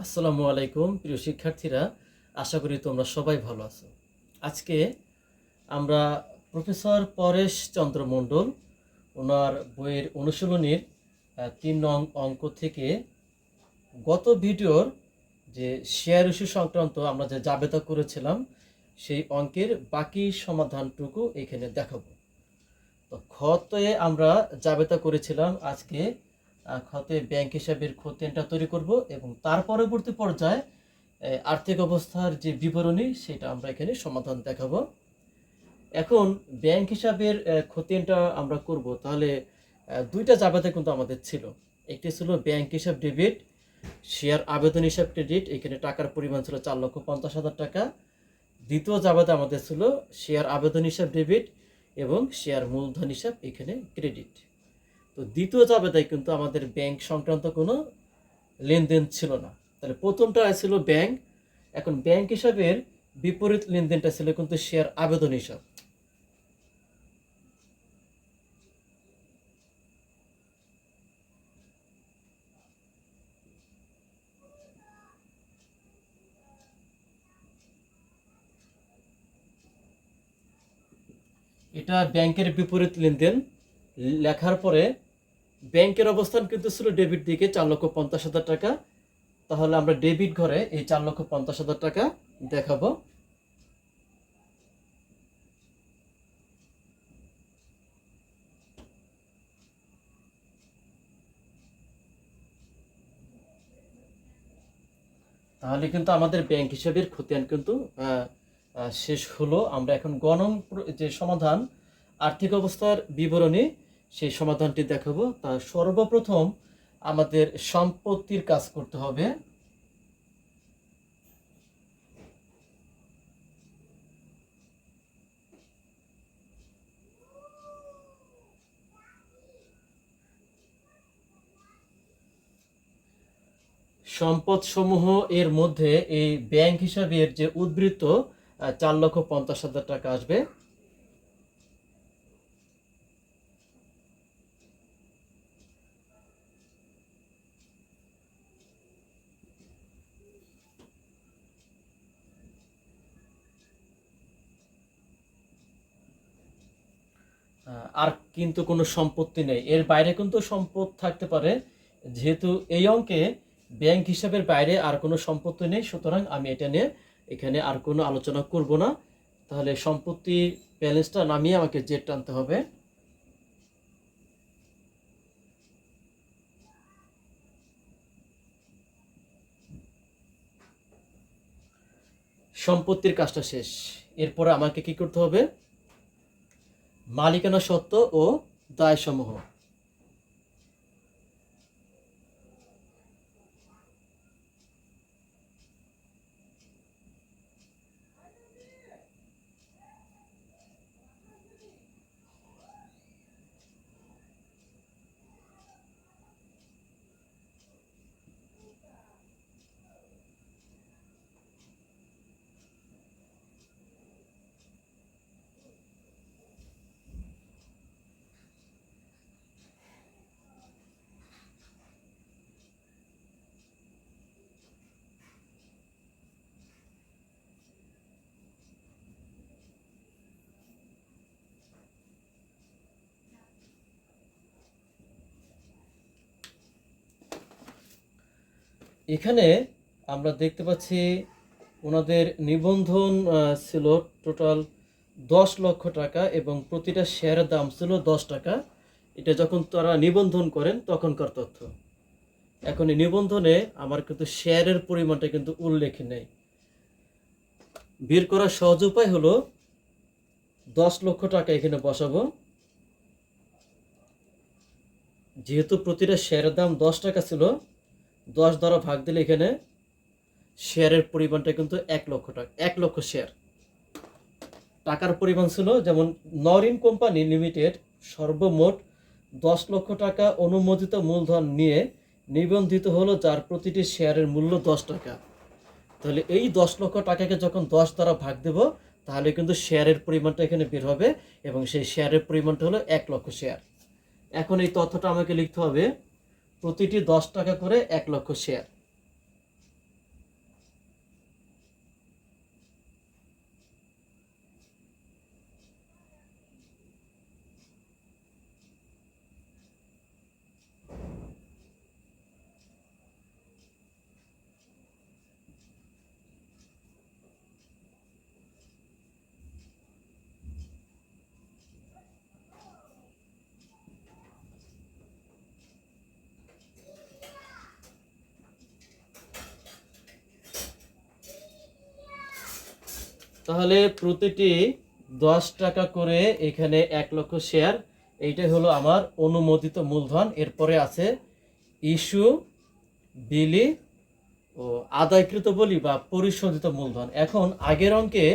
আসসালামু আলাইকুম প্রিয় শিক্ষার্থীরা, আশা করি তোমরা সবাই ভালো আছো। আজকে আমরা প্রফেসর পরেশ চন্দ্র মণ্ডল ওনার বইয়ের অনুশীলনীর ৩ নং অঙ্ক থেকে গত ভিডিওর যে শেয়ার ইস্যু সংক্রান্ত আমরা যে জাবেদা করেছিলাম সেই অঙ্কের বাকি সমাধানটুকু এখানে দেখাবো। তো খতে আমরা জাবেদা করেছিলাম আজকে খতে ব্যাংক হিসাবের খতিয়ানটা তৈরি করব এবং তার পরবর্তী পর্যায়ে আর্থিক অবস্থার যে বিবরণী সেটা আমরা এখানে সমাধান দেখাবো। এখন ব্যাংক হিসাবের খতিয়ানটা আমরা করব, তাহলে দুইটা জাবেদা কিন্তু আমাদের ছিল। একটি ছিল ব্যাংক হিসাব ডেবিট, শেয়ার আবেদন হিসাব ক্রেডিট, এখানে টাকার পরিমাণ ছিল 4,50,000 টাকা। দ্বিতীয় জাবেদা আমাদের ছিল শেয়ার আবেদন হিসাব ডেবিট এবং শেয়ার মূলধন হিসাব এখানে ক্রেডিট। তো দ্বিতীয় জাবেদায় কিন্তু আমাদের ব্যাংক সংক্রান্ত কোনো লেনদেন ছিল না। তাহলে প্রথমটা ছিল ব্যাংক, এখন ব্যাংক হিসাবের বিপরীত লেনদেনটা ছিল কিন্তু শেয়ার আবেদন হিসাব। এটা ব্যাংকের বিপরীত লেনদেন লেখার পরে ব্যাংকের অবস্থান কিন্তু ছিল ডেবিট দিকে 4,50,000 টাকা। তাহলে আমরা ডেবিট ঘরে এই 4,50,000 টাকা দেখাবো। তাহলে কিন্তু আমাদের ব্যাংক হিসাবের খতিয়ান কিন্তু শেষ হলো। আমরা এখন যে সমাধান আর্থিক অবস্থার বিবরণী সেই সমাধানটি দেখাবো। তা সর্বপ্রথম আমাদের সম্পত্তির কাজ করতে হবে। সম্পদ সমূহ এর মধ্যে এই ব্যাংক হিসাবের যে উদ্বৃত্ত 4,50,000 টাকা আসবে। আর কিন্তু কোনো সম্পত্তি নেই, এর বাইরে কিন্তু সম্পদ থাকতে পারে। যেহেতু এই অঙ্কে ব্যাংক হিসাবের বাইরে আর কোনো সম্পত্তি নেই, সুতরাং আমি এটা নিয়ে এখানে আর কোনো আলোচনা করব না। তাহলে সম্পত্তি ব্যালেন্সটা নামিয়ে আমাকে জেড টানতে হবে। সম্পত্তির কাজটা শেষ। এরপরে আমাকে কি করতে হবে? মালিকানা সত্ত্ব ও দায়সমূহ। এখানে আমরা দেখতে পাচ্ছি ওনাদের নিবন্ধন ছিল টোটাল 10 লক্ষ টাকা এবং প্রতিটা শেয়ারের দাম ছিল 10 টাকা। এটা যখন তারা নিবন্ধন করেন তখনকার তথ্য। এখন এই নিবন্ধনে আমার কিন্তু শেয়ারের পরিমাণটা কিন্তু উল্লেখ নেই। বের করার সহজ উপায় হলো 10 লক্ষ টাকা এখানে বসাবো। যেহেতু প্রতিটা শেয়ারের দাম 10 টাকা ছিল, 10 দ্বারা ভাগ দিলে এখানে শেয়ারের পরিমাণটা কিন্তু 1 লক্ষ টাকা, 1 লক্ষ শেয়ার। টাকার পরিমাণ ছিল, যেমন নরিন কোম্পানি লিমিটেড সর্বমোট 10 লক্ষ টাকা অনুমোদিত মূলধন নিয়ে নিবন্ধিত হলো, যার প্রতিটি শেয়ারের মূল্য 10 টাকা। তাহলে এই 10 লক্ষ টাকাকে যখন 10 দ্বারা ভাগ দেব, তাহলে কিন্তু শেয়ারের পরিমাণটা এখানে বের হবে এবং সেই শেয়ারের পরিমাণটা হলো 1 লক্ষ শেয়ার। এখন এই তথ্যটা আমাকে লিখতে হবে প্রতিটি 10 টাকা করে 1 লক্ষ শেয়ার। তাহলে প্রতিটি 10 টাকা করে এখানে 1 লক্ষ শেয়ার, এইটাই হলো আমার অনুমোদিত মূলধন। এরপরে আছে ইস্যু, বিলি ও আদায়কৃত বলি বা পরিশোধিত মূলধন। এখন আগের অঙ্কে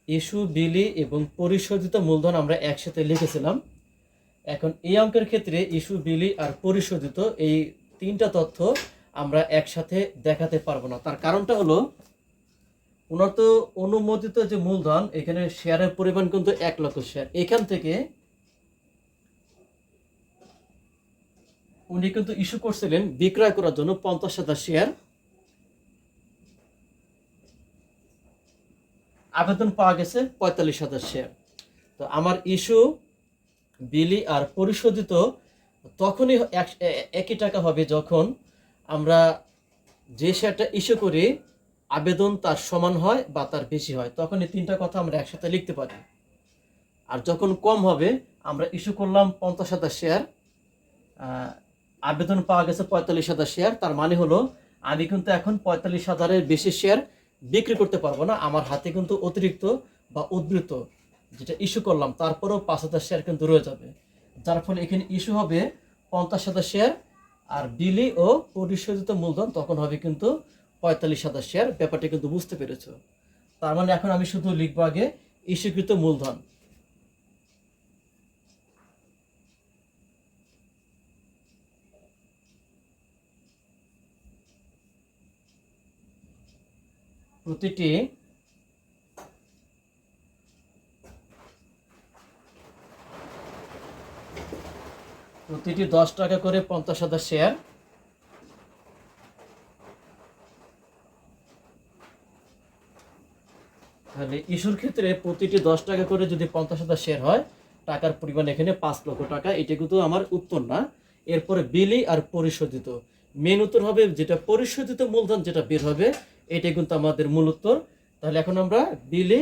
ইস্যু, বিলি এবং পরিশোধিত মূলধন আমরা একসাথে লিখেছিলাম। এখন এই অঙ্কের ক্ষেত্রে ইস্যু, বিলি আর পরিশোধিত এই 3টা তথ্য আমরা একসাথে দেখাতে পারবো না। তার কারণটা হলো ওনার তো অনুমোদিত যে মূলধন, এখানে শেয়ারের পরিমাণ কিন্তু 1 লক্ষ শেয়ার। এখান থেকে উনি কিন্তু ইস্যু করছিলেন বিক্রয় করার জন্য 50,000 শেয়ার। আবেদন পাওয়া গেছে 45,000 শেয়ার। তো আমার ইস্যু, বিলি আর পরিশোধিত তখনই একই টাকা হবে যখন আমরা যে শেয়ারটা ইস্যু করি আবেদন তার সমান হয় বা তার বেশি হয়, তখন এই 3টা কথা আমরা একসাথে লিখতে পারি। আর যখন কম হবে, আমরা ইস্যু করলাম 50,000 শেয়ার, আবেদন পাওয়া গেছে 45,000 শেয়ার, তার মানে হলো আমি কিন্তু এখন 45,000-এর বেশি শেয়ার বিক্রি করতে পারবো না। আমার হাতে কিন্তু অতিরিক্ত বা উদ্বৃত্ত যেটা ইস্যু করলাম তারপরেও 5,000 শেয়ার কিন্তু রয়ে যাবে, যার ফলে এখানে ইস্যু হবে 50,000 শেয়ার আর বিলি ও পরিশোধিত মূলধন তখন হবে কিন্তু 45,000 শেয়ার। ব্যাপারটা কিন্তু বুঝতে পেরেছো? তার মানে এখন আমি শুধু লিখবো আগে ইস্যুকৃত মূলধন। প্রতিটি 10 টাকা করে 50,000 শেয়ার, তাহলে ইস্যুর ক্ষেত্রে প্রতিটি 10 টাকা করে যদি 50,000 শেয়ার হয়, টাকার পরিমাণ এখানে 5 লক্ষ টাকা। এটা কিন্তু আমার উত্তর না। এরপরে বিলি আর পরিশোধিত, মেন উত্তর হবে যেটা পরিশোধিত মূলধন যেটা বের হবে, এটাই কিন্তু আমাদের মূল উত্তর। তাহলে এখন আমরা বিলি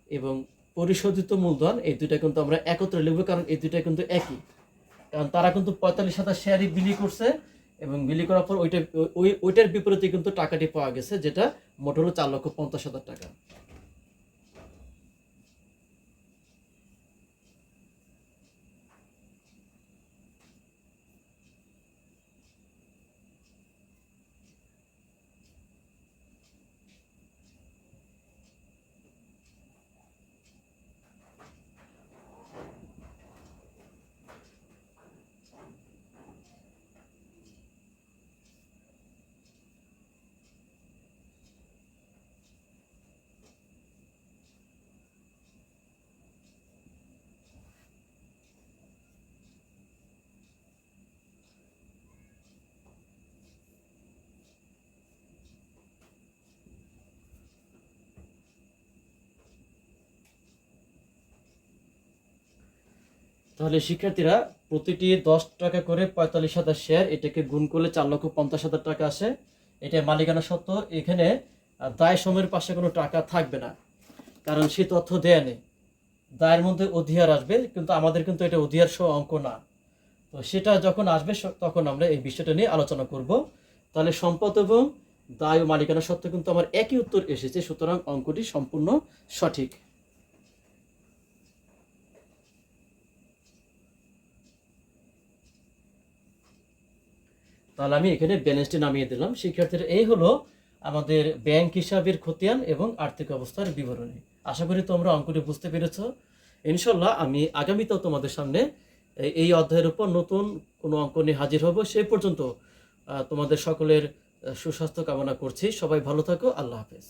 এবং পরিশোধিত মূলধন এই দুইটা কিন্তু আমরা একত্রে লিখবো, কারণ এই দুইটা কিন্তু একই। কারণ তারা কিন্তু 45,000 শেয়ারই বিলি করছে এবং বিলি করার পর ওইটার বিপরীতে কিন্তু টাকাটি পাওয়া গেছে, যেটা মোট হলো 4,50,000 টাকা। তাহলে শিক্ষার্থীরা প্রতিটি 10 টাকা করে 45,000 শেয়ার, এটাকে গুণ করলে 4,50,000 টাকা আসে। এটা মালিকানা সত্ত্ব। এখানে দায় সময়ের পাশে কোনো টাকা থাকবে না, কারণ সে তথ্য দেয়া নেই। দায়ের মধ্যে অধিহার আসবে, কিন্তু আমাদের কিন্তু এটা অধিহার সহ অঙ্ক না। তো সেটা যখন আসবে তখন আমরা এই বিষয়টা নিয়ে আলোচনা করব। তাহলে সম্পদ এবং দায় ও মালিকানা সত্ত্ব কিন্তু আমার একই উত্তর এসেছে, সুতরাং অঙ্কটি সম্পূর্ণ সঠিক। তাহলে আমি এখানে ব্যালেন্সটি নামিয়ে দিলাম। শিক্ষার্থীরা, এই হলো আমাদের ব্যাংক হিসাবের খতিয়ান এবং আর্থিক অবস্থার বিবরণী। আশা করি তোমরা অঙ্কটি বুঝতে পেরেছ। ইনশাল্লাহ আমি আগামীতেও তোমাদের সামনে এই অধ্যায়ের উপর নতুন কোনো অঙ্ক নিয়ে হাজির হব। সেই পর্যন্ত তোমাদের সকলের সুস্বাস্থ্য কামনা করছি। সবাই ভালো থাকো। আল্লাহ হাফেজ।